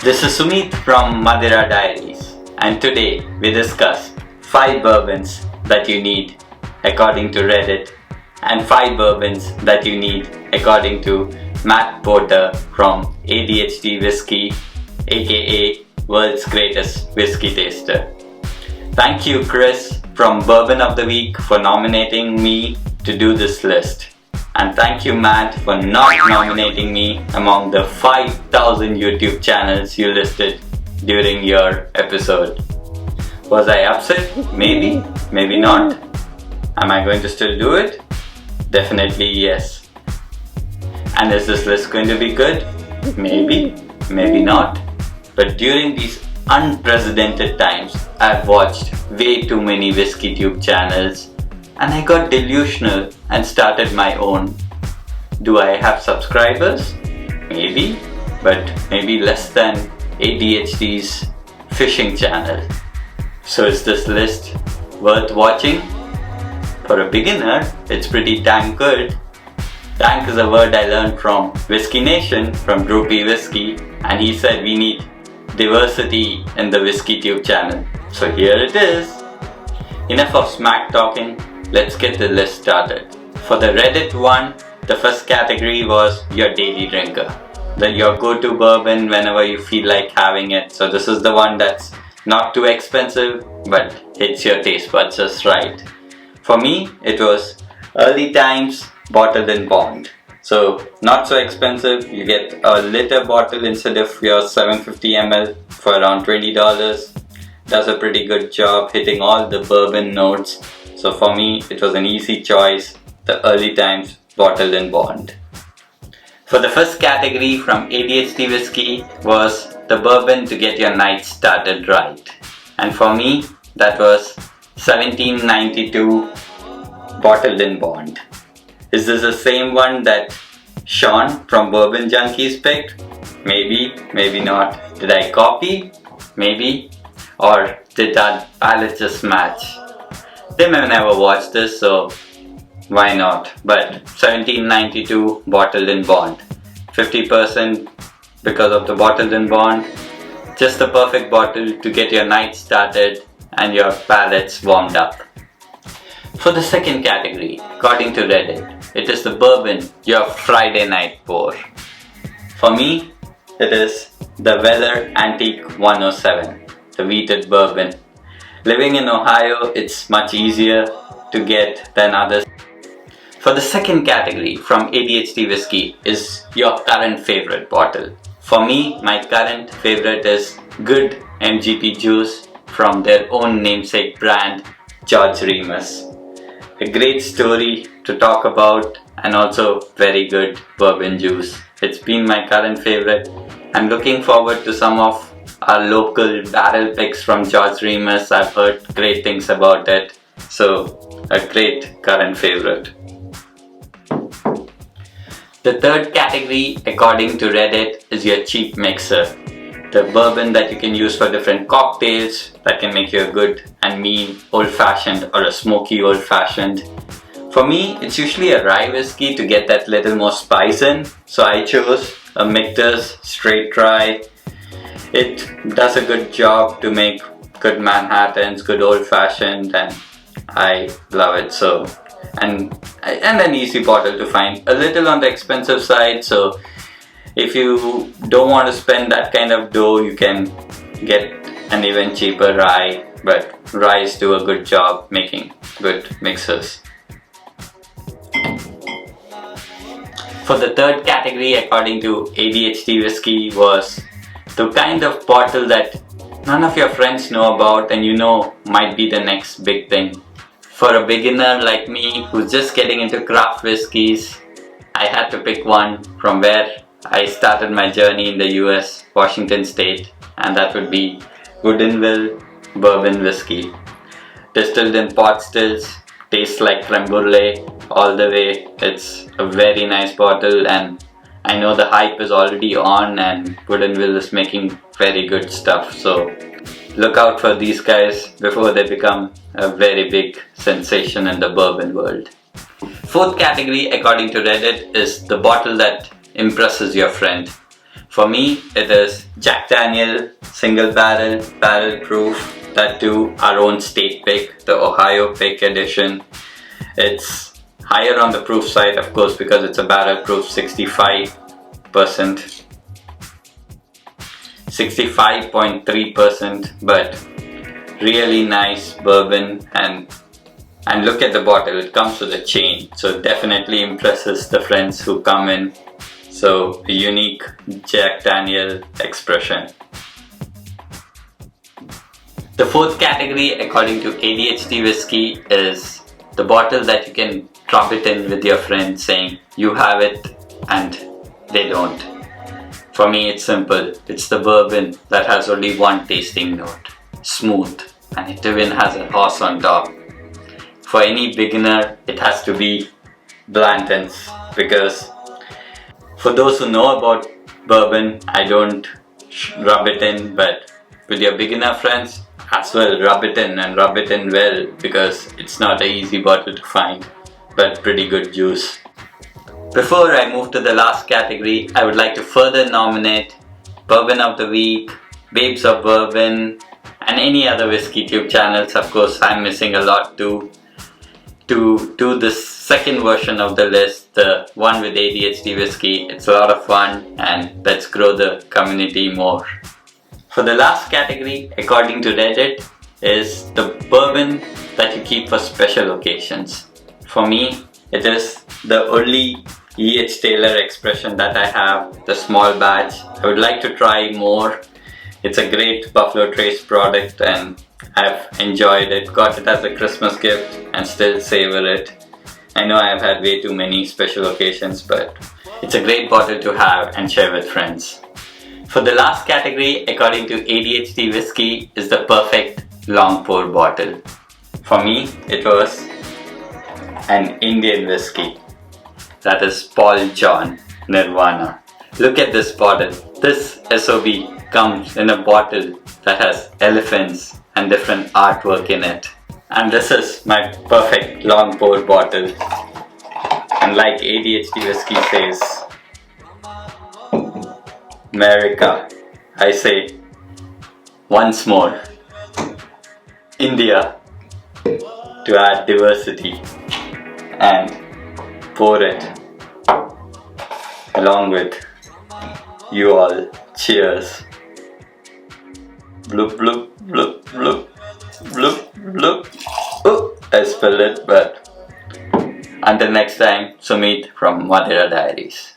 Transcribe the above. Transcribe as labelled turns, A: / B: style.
A: This is Sumit from Madira Diaries, and today we discuss 5 bourbons that you need according to Reddit and 5 bourbons that you need according to Matt Porter from ADHD Whiskey, aka World's Greatest Whiskey Taster. Thank you, Chris from Bourbon of the Week, for nominating me to do this list. And thank you, Matt, for not nominating me among the 5,000 YouTube channels you listed during your episode. Was I upset? Maybe, maybe not. Am I going to still do it? Definitely yes. And is this list going to be good? Maybe, maybe not. But during these unprecedented times, I've watched way too many whiskey tube channels and I got delusional and started my own. Do I have subscribers? Maybe, but maybe less than ADHD's fishing channel. So is this list worth watching? For a beginner, it's pretty damn good. Dank is a word I learned from Whiskey Nation, from Droopy Whiskey, and he said we need diversity in the Whiskey Tube channel. So here it is. Enough of smack talking, let's get the list started. For the Reddit one, the first category was your daily drinker. Your go-to bourbon whenever you feel like having it. So this is the one that's not too expensive but hits your taste buds just right. For me, it was Early Times Bottled in Bond. So not so expensive, you get a liter bottle instead of your 750 ml for around $20. Does a pretty good job hitting all the bourbon notes. So for me, it was an easy choice, the Early Times Bottled in Bond. For the first category from ADHD Whiskey was the bourbon to get your night started right. And for me, that was 1792 Bottled in Bond. Is this the same one that Sean from Bourbon Junkies picked? Maybe, maybe not. Did I copy? Maybe. Or did our palate just match? They may never watch this, so why not? But 1792 Bottled in Bond. 50% because of the Bottled in Bond. Just the perfect bottle to get your night started and your palates warmed up. For the second category, according to Reddit, it is the bourbon, your Friday night pour. For me, it is the Weller Antique 107, the wheated bourbon. Living in Ohio, it's much easier to get than others. For the second category from ADHD Whiskey is your current favorite bottle. For me, my current favorite is Good MGP Juice from their own namesake brand, George Remus. A great story to talk about and also very good bourbon juice. It's been my current favorite. I'm looking forward to some of our local barrel picks from George Remus. I've heard great things about it. So, a great current favorite. The third category, according to Reddit, is your cheap mixer. The bourbon that you can use for different cocktails that can make you a good and mean old-fashioned or a smoky old-fashioned. For me, it's usually a rye whiskey to get that little more spice in. So I chose a Michter's Straight Rye. It does a good job to make good Manhattans, good old-fashioned, and I love it so. And an easy bottle to find. A little on the expensive side, so if you don't want to spend that kind of dough, you can get an even cheaper rye, but ryes do a good job making good mixers. For the third category, according to ADHD Whiskey, was the kind of bottle that none of your friends know about and you know might be the next big thing. For a beginner like me who's just getting into craft whiskies, I had to pick one from where I started my journey in the US, Washington State, and that would be Woodinville Bourbon Whiskey. Distilled in pot stills, tastes like creme brulee all the way. It's a very nice bottle and I know the hype is already on and Woodinville is making very good stuff. So look out for these guys before they become a very big sensation in the bourbon world. Fourth category, according to Reddit, is the bottle that impresses your friend. For me, it is Jack Daniel, single barrel, barrel proof, that too our own state pick, the Ohio pick edition. It's higher on the proof side, of course, because it's a barrel proof, 65.3%, but really nice bourbon. And look at the bottle, it comes with a chain, so it definitely impresses the friends who come in. So a unique Jack Daniel expression. The fourth category, according to ADHD whiskey, is the bottle that you can drop it in with your friends saying you have it and they don't. For me, it's simple. It's the bourbon that has only one tasting note, smooth, and it even has a horse on top. For any beginner, it has to be Blanton's, because for those who know about bourbon, I don't rub it in, but with your beginner friends, as well, rub it in and rub it in well, because it's not an easy bottle to find, but pretty good juice. Before I move to the last category, I would like to further nominate Bourbon of the Week, Babes of Bourbon, and any other whiskey tube channels. Of course, I'm missing a lot too. To do this second version of the list, the one with ADHD whiskey. It's a lot of fun, and let's grow the community more. For the last category, according to Reddit, is the bourbon that you keep for special occasions. For me, it is the only E.H. Taylor expression that I have, the small batch. I would like to try more. It's a great Buffalo Trace product and I've enjoyed it, got it as a Christmas gift and still savor it. I know I've had way too many special occasions, but it's a great bottle to have and share with friends. For the last category, according to ADHD whiskey, is the perfect long pour bottle. For me, it was an Indian whiskey. That is Paul John Nirvana. Look at this bottle. This SOB comes in a bottle that has elephants and different artwork in it. And this is my perfect long pour bottle. And like ADHD whiskey says, America, I say once more, India, to add diversity, and pour it along with you all. Cheers. Bloop bloop bloop bloop bloop bloop. Oh, I spilled it, but until next time, Sumit from Madera Diaries.